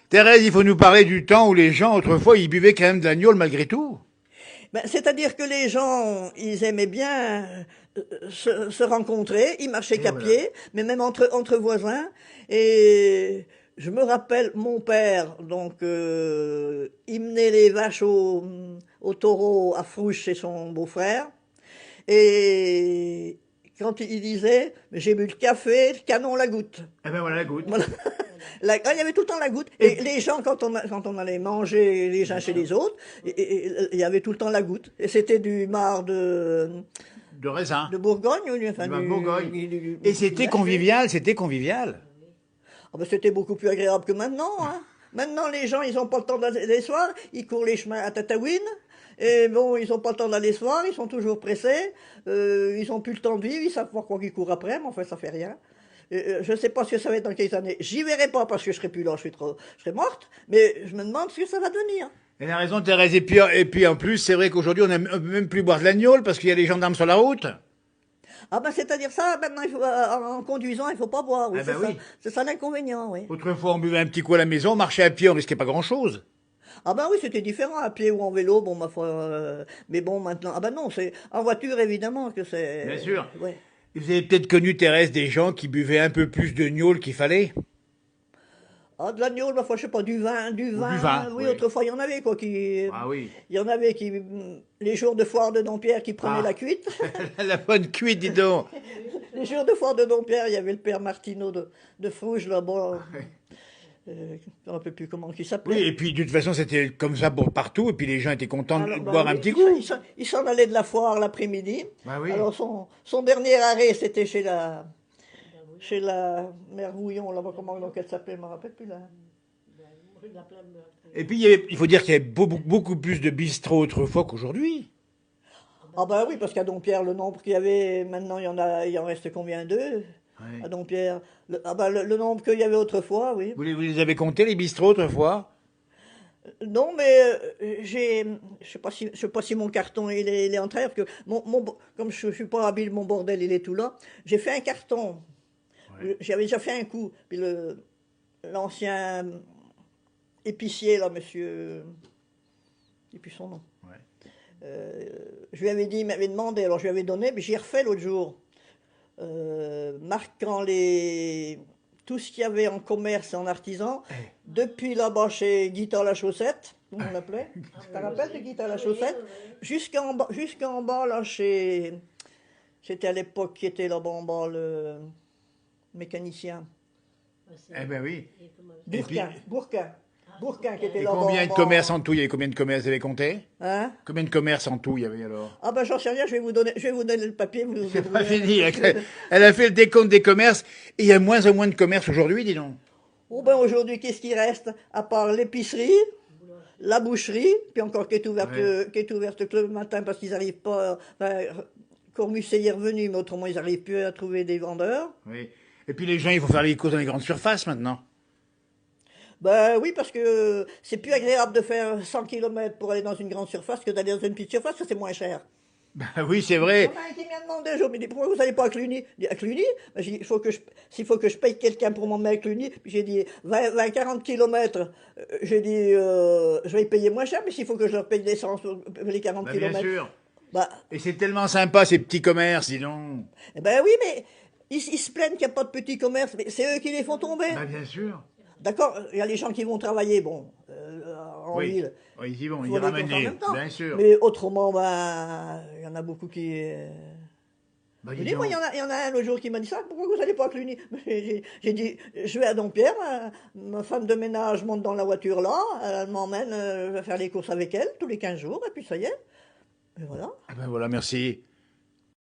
Thérèse, il faut nous parler du temps où les gens, autrefois, ils buvaient quand même de l'agneau malgré tout. Ben, c'est-à-dire que les gens, ils aimaient bien se rencontrer, ils marchaient Et qu'à voilà. pied, mais même entre voisins. Et je me rappelle mon père, donc il menait les vaches au taureau à Frouche chez son beau-frère. Et quand il disait, j'ai bu le café, le canon, la goutte. Eh ben voilà la goutte. Voilà. Il y avait tout le temps la goutte. Et Et puis, les gens, quand on allait manger les uns bien chez sûr, les autres, il y avait tout le temps la goutte. Et c'était du marc de raisin, de Bourgogne, enfin du vin de Bourgogne. Et du c'était Lachec. convivial, c'était convivial. Ah ben, c'était beaucoup plus agréable que maintenant, hein. Maintenant, les gens, ils n'ont pas le temps d'aller les soirs, ils courent les chemins à Tataouine. Et bon, ils n'ont pas le temps d'aller se voir, ils sont toujours pressés, ils n'ont plus le temps de vivre, ils savent pas quoi qu'ils courent après, mais enfin, ça fait rien. Je ne sais pas ce que ça va être dans quelques années. J'y verrai pas parce que je serai plus là, je serai morte, mais je me demande ce que ça va devenir. Elle a raison, Thérèse. Et puis en plus, c'est vrai qu'aujourd'hui, on ne peut même plus boire de l'agneau parce qu'il y a les gendarmes sur la route. Ah ben, c'est-à-dire ça, maintenant, en conduisant, il faut pas boire, oui, Eh ben oui. c'est ça l'inconvénient, oui. Autrefois, on buvait un petit coup à la maison, on marchait à pied, on risquait pas grand-chose. Ah ben oui, c'était différent, à pied ou en vélo, bon, ma foi, mais bon, maintenant, ah ben non, c'est en voiture, évidemment, que Bien c'est, sûr. ouais. Et vous avez peut-être connu, Thérèse, des gens qui buvaient un peu plus de gnôle qu'il fallait. Ah, de l'agneau, ma foi, je sais pas, du Ou du vin, vin, oui, oui. autrefois, il y en avait, quoi, il Ah oui. y en avait qui, les jours de foire de Dompierre, qui prenaient la Ah, cuite. la bonne cuite, dis donc. Les jours de foire de Dompierre, il y avait le père Martineau de Frouge, là, bon, je ne me rappelle plus comment il Oui, s'appelait. et puis de toute façon, c'était comme ça pour partout, et puis les gens étaient contents de Alors, bah boire un oui, petit coup. il s'en allait de la foire l'après-midi. Bah oui. Alors, son dernier arrêt, c'était chez la mère Bouillon, là, comment donc elle s'appelait, je ne me rappelle plus, là. Et puis, il faut dire qu'il y avait beaucoup plus de bistrots autrefois qu'aujourd'hui. Ah bah oui, parce qu'à Dompierre, le nombre qu'il y avait, maintenant, il en reste combien d'eux Ouais. à Dompierre? Ah bah le nombre qu'il y avait autrefois, oui. Vous les avez comptés, les bistrots, autrefois? Non, mais je sais pas si mon carton il est en train, parce que comme je suis pas habile, mon bordel il est tout là. J'ai fait un carton. Ouais. J'avais déjà fait un coup. Puis l'ancien épicier là, monsieur, et puis son nom. Ouais. Je lui avais dit, il m'avait demandé, alors je lui avais donné, mais j'y ai refait l'autre jour, marquant tout ce qu'il y avait en commerce et en artisan, Eh, depuis là-bas chez Guitare la Chaussette, comme on l'appelait, tu te rappelles de Guitare la Chaussette, jusqu'en bas là c'était à l'époque qui était là-bas en bas le mécanicien, eh ben oui. Et puis, Bourquin qui était et là-bas en combien de commerces bas, en tout? Il y avait combien de commerces? Vous avez compté? hein? Combien de commerces en tout il y avait alors? Ah ben j'en sais rien, je vais vous donner le papier, vous vous C'est pas débrouillez fini. avec. Elle a fait le décompte des commerces et il y a moins en moins de commerces aujourd'hui, dis donc. Oh ben aujourd'hui, qu'est-ce qui reste à part l'épicerie, la boucherie, puis encore Ouais. qui est ouverte que le matin parce qu'ils n'arrivent pas. Enfin, Cormusset est revenu, mais autrement ils n'arrivent plus à trouver des vendeurs. Oui. Et puis les gens, il faut faire les courses dans les grandes surfaces maintenant. Ben oui, parce que c'est plus agréable de faire 100 kilomètres pour aller dans une grande surface que d'aller dans une petite surface, parce que c'est moins cher. Ben oui, c'est Il y en vrai. a un qui m'a demandé un jour, il me dit pourquoi vous n'allez pas à Cluny? Je dis à Cluny? Ben, j'ai dit, s'il faut que je paye quelqu'un pour m'emmener à Cluny, puis j'ai dit 40 kilomètres, j'ai dit je vais payer moins cher, mais s'il faut que je leur paye l'essence pour les 40 Ben bien kilomètres, sûr. bah, Et c'est tellement sympa ces petits commerces, dis donc. eh ben oui, mais ils se plaignent qu'il n'y a pas de petits commerces, mais c'est eux qui les font tomber. Ben bien sûr. D'accord, il y a les gens qui vont travailler, bon, en Oui. ville, Oui, ils y vont, il ils y faut les ramènent compter en même temps. bien sûr. Mais autrement, ben, il y en a beaucoup qui. Ben Je dis dis, moi, donc. il y en a un l'autre jour qui m'a dit ça, pourquoi vous n'allez pas à Cluny? J'ai dit, je vais à Dompierre, ma femme de ménage monte dans la voiture là, elle m'emmène, je vais faire les courses avec elle tous les 15 jours, et puis ça y est, et voilà. Ah ben voilà, merci.